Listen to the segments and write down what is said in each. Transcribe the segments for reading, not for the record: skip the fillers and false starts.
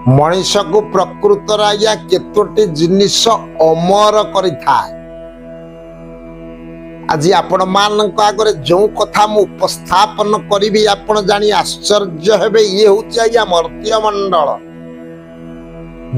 मनीष को प्रकृतर आज्ञा केतोटी जिनिस अमर करिथाए। आज आपण मान आगे जो कथा मु उपस्थापन करी आपण जानी आश्चर्य हेबे। ये होची आज्ञा मर्त्य मंडल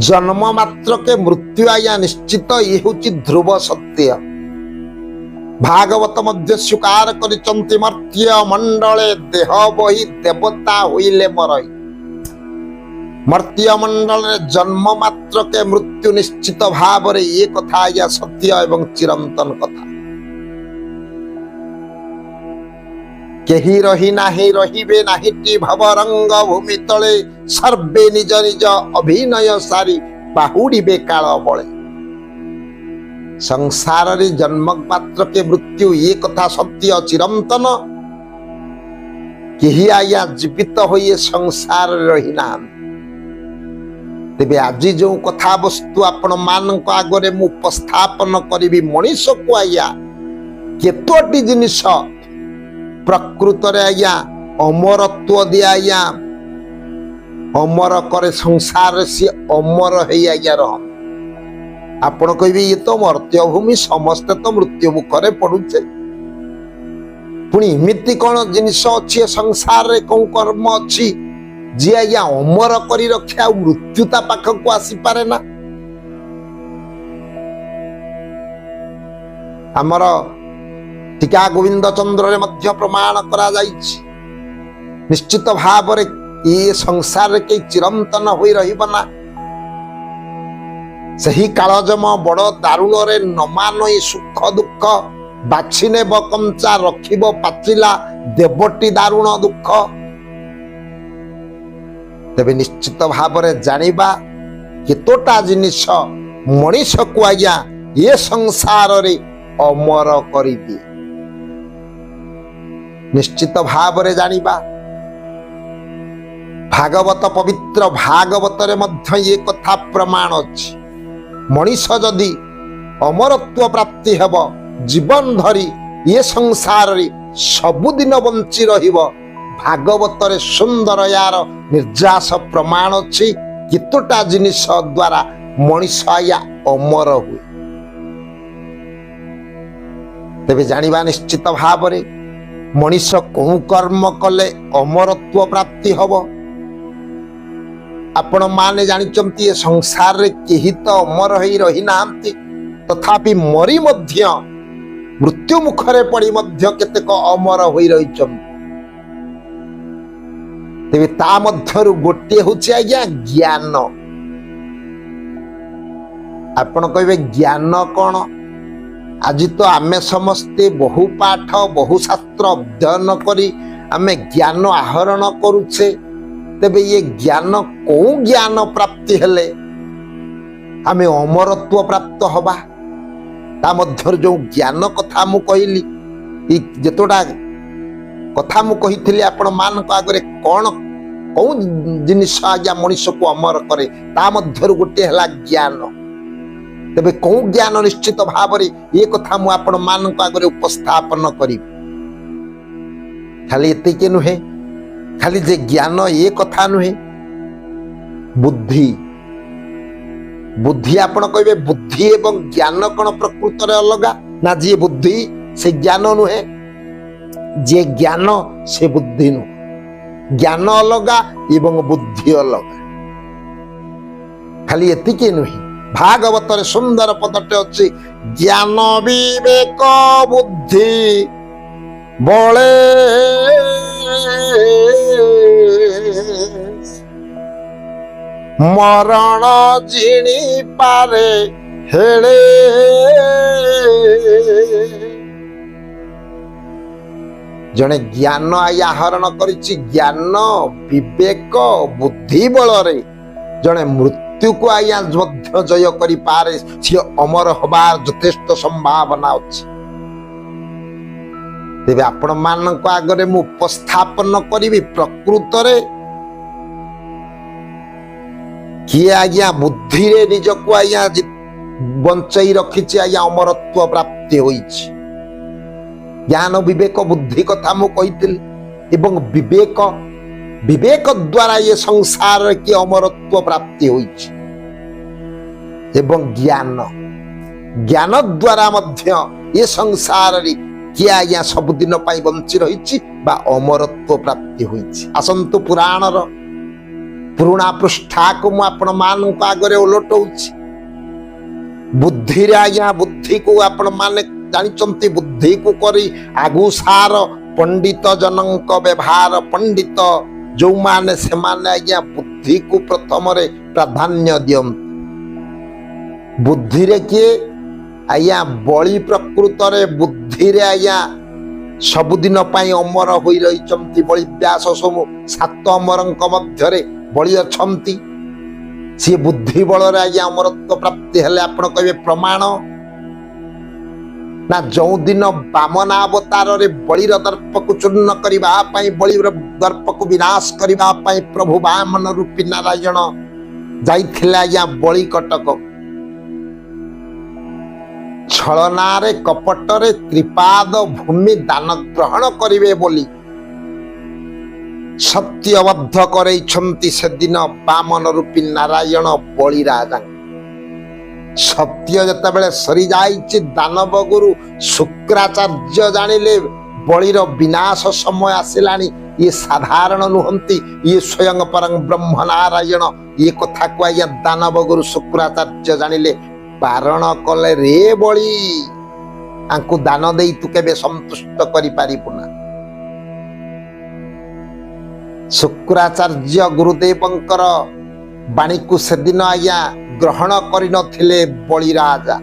जन्म मात्र के मृत्यु आज्ञा निश्चित। ये होची ध्रुव सत्य। भागवत मध्य स्वीकार करिचंती मर्त्य मंडले देह बही देवता होइले मरई। मर्त्य मंडल जन्म मात्र के मृत्यु निश्चित भाव रे ये कथा आज्ञा सत्य एवं चिरंतन कथा। केही रही नाही रहिबे नाहिटी भवरंग भूमि तले सर्वे निज निज अभिनय सारी बाहुड़ीबे काल बळे। संसार रे जन्म मात्र के मृत्यु ये कथा सत्य चिरंतन। केही आया जीवित होइए संसार रही ना। तेबे आज जो कथा वस्तु आपण मान आगे मु उपस्थापन करी मनीष को आया केतोटी जिनिस प्रकृत रे आज्ञा अमरत्व दिया आज्ञा अमर करे संसार से अमर है आज्ञा रह। आपण कहबे ये तो मर्त्य भूमि समस्त तो मृत्यु मुखरे पड़ुचे। पुणी इमिति कौन जिनिस अच्छी संसार रे कौन कर्म अच्छी जी आज्ञा अमर करी रखे मृत्युता पाख को आसी पारे ना। आमर टीका गोविंद चंद्र रे मध्य प्रमाण करा जाइछि। निश्चित भाव रे ये संसार के चिरंतन होई रहिबो ना। सही कालजम बड़ दारुण रे न मानई सुख दुख बाछिने बकंचा रखिबो पाचिला देवटी दारुण दुख। तेबे निश्चित भाव रे जानिबा केतोटा जिनिस मनीष को आज्ञा ये संसार रे अमर करि दिए। निश्चित भाव रे जानिबा भागवत पवित्र भागवत रे मध्य ये कथा प्रमाण अछि। मनीष जदि अमरत्व प्राप्ति हेब जीवन धरी ये संसार रे सबुदिन बंची रहिबो। भागवत रे सुंदर यार निर्जास प्रमाण अछि। केतोटा जिनिस द्वारा मनीष आया अमर हुए। तेबे जानिबा निश्चित भाव रे मनीष कौ कर्म कले अमरत्व प्राप्ति हब। आपण माने जानिचंती ये संसार रे केही तो अमर होई रही नांती। तथापि मरी मध्य मृत्यु मुखरे पड़ी मध्य केतेक अमर होई रहिचंती। तेबे ता मध्यरु गोटे होछि आज्ञा ज्ञान। आपण कहबे ज्ञान कोन? आज तो आमे समस्ते बहु पाठ बहु शास्त्र अध्ययन करी आमे ज्ञान आहरण करुछे। तेबे ये ज्ञान को ज्ञान प्राप्ति हेले आमे अमरत्व प्राप्त हबा। ता मध्य जो ज्ञान कथा मु कहली जेतोटा कथा मु कहिथिली आपण मान को आगरे कोन कौ जिनिस आज्ञा मनुष्य को अमर करे ता मध्य गोटे हला ज्ञान। तेबे कौ ज्ञान निश्चित भाव रे ये कथा मु आपण मान को आगे उपस्थापन करी। खाली एतिके नुहे खाली जे ज्ञान ये कथा नुहे बुद्धि बुद्धि आपण कहबे बुद्धि एवं ज्ञान कोन प्रकृत रे अलगा ना? जे बुद्धि से ज्ञान नुहे जे ज्ञान से बुद्धि नु। ज्ञान अलगा एवं बुद्धि अलगा। खाली एतिके नुहे भागवत रे सुंदर पदटे अछि ज्ञान विवेक बुद्धि बळे मरण जिणी पारे हेले। जने ज्ञान आया हरण करिछि ज्ञान विवेक बुद्धि बଳରେ जने मृत्यु को आया जय करी पारे सी अमर हबार यथेष्ट संभावना अछि। तेबे आपण मान को आगे मु उपस्थापन करी प्रकृत रे किए आज्ञा बुद्धि रे निज को आज्ञा बंचई रखिछि आज्ञा अमरत्व प्राप्ति होइछि। ज्ञान विवेक बुद्धि कथा मु कहिथिल एवं विवेक विवेक द्वारा ये संसार की अमरत्व प्राप्ति होइछि एवं ज्ञान ज्ञान द्वारा मध्य ये संसार रे किए आज्ञा सबुदिन पाई बंची रही अमरत्व प्राप्ति होइछि। आसंतु पुराण पुराणा पृष्ठा को मु आपण मान आगे ओलटौछि। बुद्धि रे आज्ञा बुद्धि को आपण माने जानिचंती बुद्धि को करी आगु सार पंडित जनक व्यवहार पंडित जो माने से माने आज्ञा बुद्धि को प्रथम रे प्राधान्य दियंती। बुद्धि रे किए आज्ञा बलि प्रकृत रे बुद्धि रे आज्ञा सबुदिन पाई अमर होई रहिचंती। बलि व्यास समु सात अमरंक मध्य रे बलि अछंती। सी बुद्धि बल रे आज्ञा अमरत्व प्राप्ति हेले आपण कहबे प्रमाण ना। जो दिन वामनावतार रे बलिर दर्प को चूर्ण करिबा पाई बलिर दर्प को विनाश करिबा पाई प्रभु वामन रूपी नारायण जाइथिले आज्ञा बलि कटक। छलनारे कपटरे त्रिपाद भूमि दान ग्रहण करिवे बोली सत्यबद्ध करैछंती से दिन वामन रूपी नारायण बलि राजा। सत्य जतबेले सरी जाइछि दानव गुरु शुक्राचार्य जानिले बलिर विनाश समय आसिलानी। ये साधारण नुहंती ये स्वयं परं ब्रह्म नारायण। ये कथा को आज्ञा दानव गुरु शुक्राचार्य जानिले बारण कले रे बलि आंकु दान देई तू केबे संतुष्ट करि पारिबुना। शुक्राचार्य गुरुदेवंकर बाणी को सेदिन आज्ञा ग्रहण करि नथिले बलि राजा।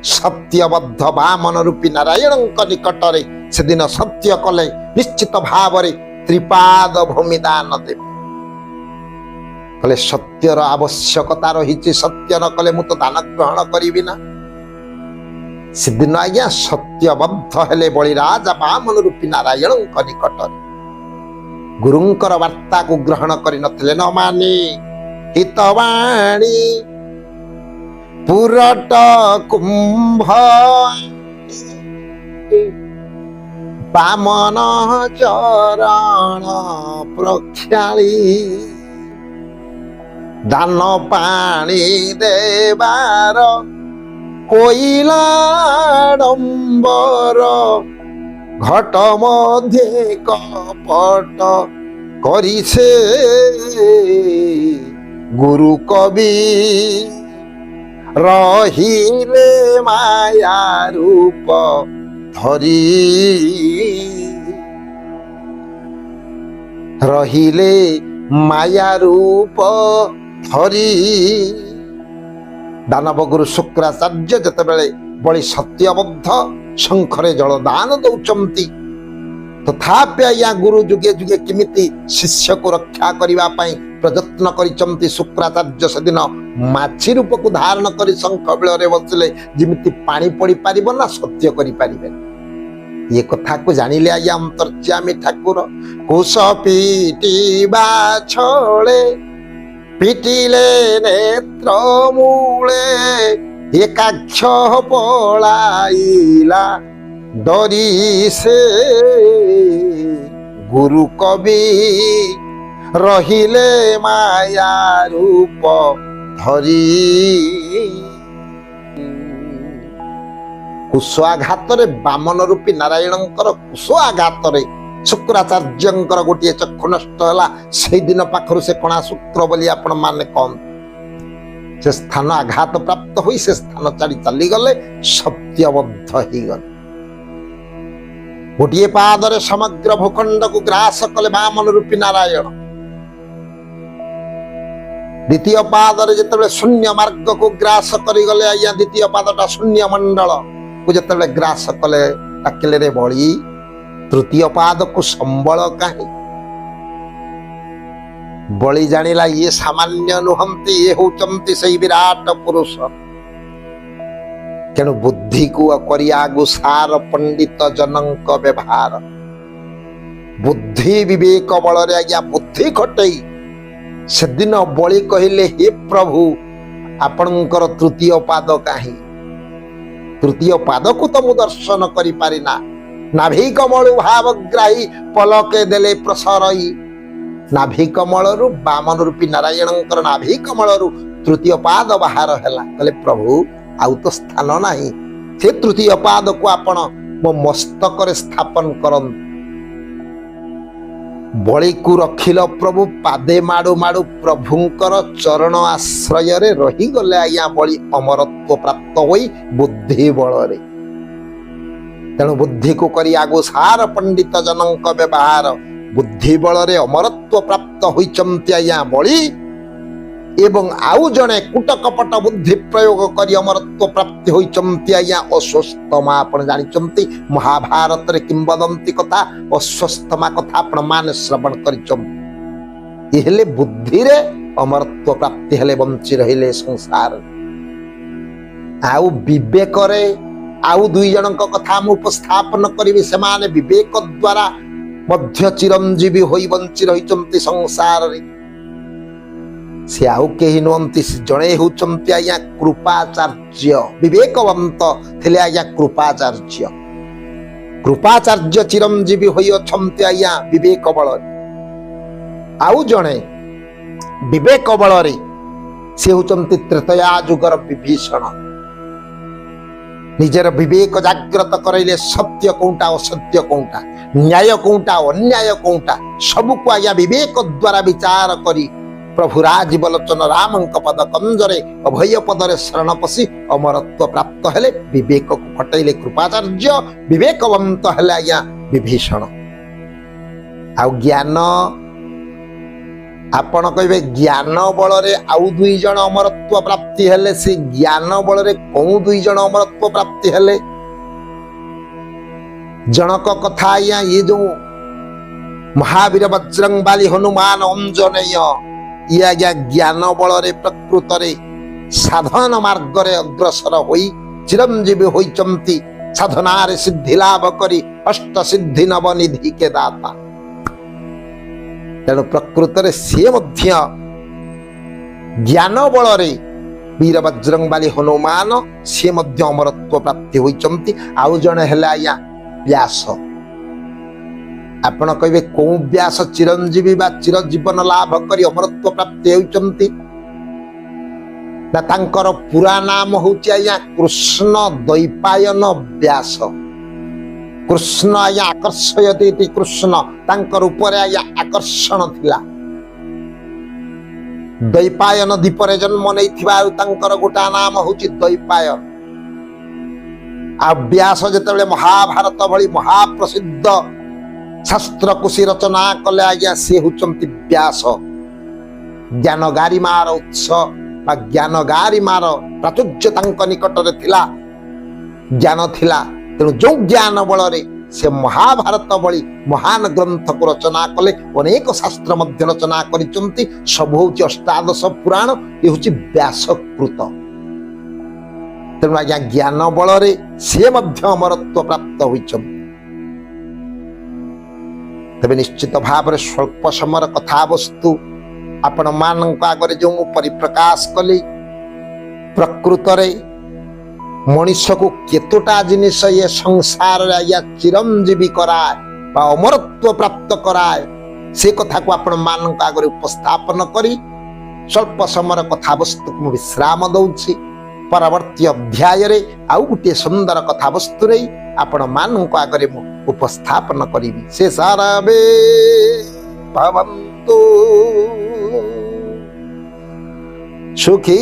सत्यबद्ध वामन रूपी नारायणଙ୍କ निकटरे सेदिन सत्य कले निश्चित भावरे त्रिपाद भूमि दान देव कले। सत्यर आवश्यकता रही सत्य न कले मु तो दान ग्रहण करिबि ना। सेदिन आज्ञा सत्यबद्ध हेले बलि राजा वामन रूपी नारायणଙ୍କ निकटरे गुरुंकर वार्ता को ग्रहण करि नथिले न मानी हितवाणी पुरट कुंभ वामन चरण प्रख्याली दान पानी देवार कोइला डंबर घट मध्ये कपट करिसे गुरु कवि रहिले माया रूप धरी रहिले माया रूप धरी। दानव गुरु शुक्राचार्य जतेबेले बलि सत्यबद्ध शंखरे जल दान दौचंती तथापि आज्ञा गुरु जुगे जुगे किमिति शिष्य को रक्षा करिबा पई प्रयत्न करिचंती। शुक्राचार्य सेदिन माछी रूप को धारण करी शंख बिलरे बसिले जिमिति पानी पड़ी पारिबो ना सत्य करि पारिबे। ये कथा को जानिले आज्ञा अंतर्यामी ठाकुर कुश पीटिबा छळे पिटिले नेत्र मूले एकाक्ष पलाइला डरी से गुरु कवि रहिले माया रूप धरी। कुशाघात वामन रूपी नारायणंकर कुशाघात शुक्राचार्यंकर गोटे चक्षु नष्ट है से दिन पाखर से कणा शुक्र बोली आपण माने कौन से स्थान आघात प्राप्त हुई से स्थान छाड़ी चली गले सत्यबद्ध ही गले। गोटे पादरे समग्र भूखंड को ग्रास कले वामन रूपी नारायण। द्वितीय पादरे जिते शून्य मार्ग को ग्रास करी गले आज्ञा द्वितीय पादटा शून्य मंडल को जिते ग्रास कले टाकिले रे बलि। तृतीय पाद को संबल कहीं बलि जानिला ये सामान्य नुहंती ये होचंती सही विराट पुरुष। तेणु बुद्धि को करियागु सार पंडित जनक व्यवहार बुद्धि विवेक बल रे आज्ञा बुद्धि खटई सेदिन बलि कहिले हे प्रभु आपणकर तृतीय पाद काहे। तृतीय पाद को तो मु दर्शन करि पारिना। नाभि कमल भावग्राही पलके देले प्रसरई नाभि कमलरू वामन रूपी नारायणंकर नाभि कमलरू तृतीय पाद बाहर हैला कहले प्रभु आउ तो स्थान नाही से तृतीय पाद को आपण मो मस्तक रे स्थापन करन बळी को रखिल प्रभु पादे माडू माडू प्रभुंकर चरण आश्रय रे रही गले आया बळी अमरत्व प्राप्त होई बुद्धि बल रे तेणु बुद्धि को करी आगो सार पंडित जनक व्यवहार बुद्धि बल रे अमरत्व प्राप्त होइचंती आया बळी एवं आउ जने कुटकपट बुद्धि प्रयोग करी अमरत्व प्राप्ति होइचंती आया अस्वस्थमा आपण जानिचंती महाभारत रे किंवदंती कथा अस्वस्थमा कथा आपण मान श्रवण करिचंती इहले बुद्धि रे अमरत्व प्राप्ति हेले बंची रहिले संसार आउ विवेक रे आउ दुई जनक कथा हम उपस्थापन करिवे सेमाने विवेक द्वारा मध्य चिरंजीवी होई बंची रहिचंती संसार रे से आउ केही नोंती जणे होचंती आया कृपाचार्य विवेकवंत थिले आया कृपाचार्य कृपाचार्य चिरंजीवी होई अछंती आया विवेक बल आउ जणे विवेक बल रे से होचंती त्रेतया जुगर विभीषण निजर विवेक जागृत करैले सत्य कोंटा असत्य कोंटा न्याय कोंटा अन्याय कोंटा सब को आया विवेक द्वारा विचार करी प्रभु राजीव लोचन रामंक पद कंजरे अभय पदरे शरण पशि अमरत्व प्राप्त हेले विवेक को फटैले कृपाचार्य विवेकवंत हेले आया विभीषण आउ ज्ञान आपण कहबे ज्ञान बल रे आउ दुई जण अमरत्व प्राप्ति हेले से ज्ञान बल रे कोउ दुई जण अमरत्व प्राप्ति हेले जनक कथा आया ये जो महावीर बजरंगबाली हनुमान अंजनेय ये आज्ञा ज्ञान बल रे प्रकृत रे साधन मार्ग रे अग्रसर होई चिरंजीवी होइचंती साधना रे सिद्धि लाभ करी अष्ट सिद्धि नव निधि के दाता तेणु प्रकृत रे से मध्य ज्ञान बल रे वीर बजरंगबाली हनुमान से मध्य अमरत्व प्राप्ति होइचंती आउ जणे हेला आया व्यास आपण कहबे को व्यास चिरंजीवी बा चिर जीवन लाभ करी अमरत्व प्राप्ति होइचंती ना तांकर पूरा नाम होची आया कृष्ण द्वैपायन व्यास कृष्ण आया आकर्षयति इति कृष्ण तांकर ऊपर आया आकर्षण थिला द्वैपायन दीपरे जन्म नैथिबा तांकर गोटा नाम होची द्वैपायन आ व्यास जेतेबेले महाभारत भली महाप्रसिद्ध शास्त्र कुशी रचना कले आज्ञा से होचंती व्यास ज्ञान गारिमार उत्स बा ज्ञान गारिमार प्राचुर्य तांक निकट रे थिला ज्ञान थिला तेणु जो ज्ञान बल रे से महाभारत भली महान ग्रंथ को रचना कले अनेक शास्त्र मध्य रचना करिचंती सब होची अष्टादश पुराण ये होची व्यासकृत तेणु आज्ञा ज्ञान बल रे से मध्य अमरत्व प्राप्त होइचंती तबे निश्चित भाव रे स्वल्प समय कथा वस्तु आपण मानक आगरे जो परिप्रकाश कली प्रकृत रे मनुष्य को केतोटा जिनिस ये संसार रे या चिरंजीवी कराए बा अमरत्व प्राप्त कराए से कथा को आपण मानक आगरे उपस्थापन करी स्वल्प समय कथा वस्तु को विश्राम दउछि परवर्ती अध्याय रे आउ गुटे सुंदर कथा वस्तु रे आपण मानक आगरे उपस्थापन करिवि से साराबे भवन्तु सुखी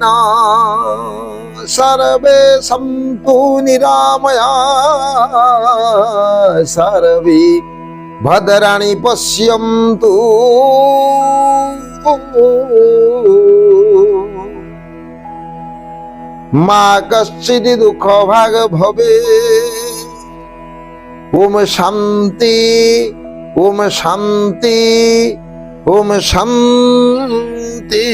ना सर्वे सन्तु निरामया सर्वे भद्राणि पश्यन्तु मा कश्चित् दुःख भाग भवे ओम शांति ओम शांति ओम शांति।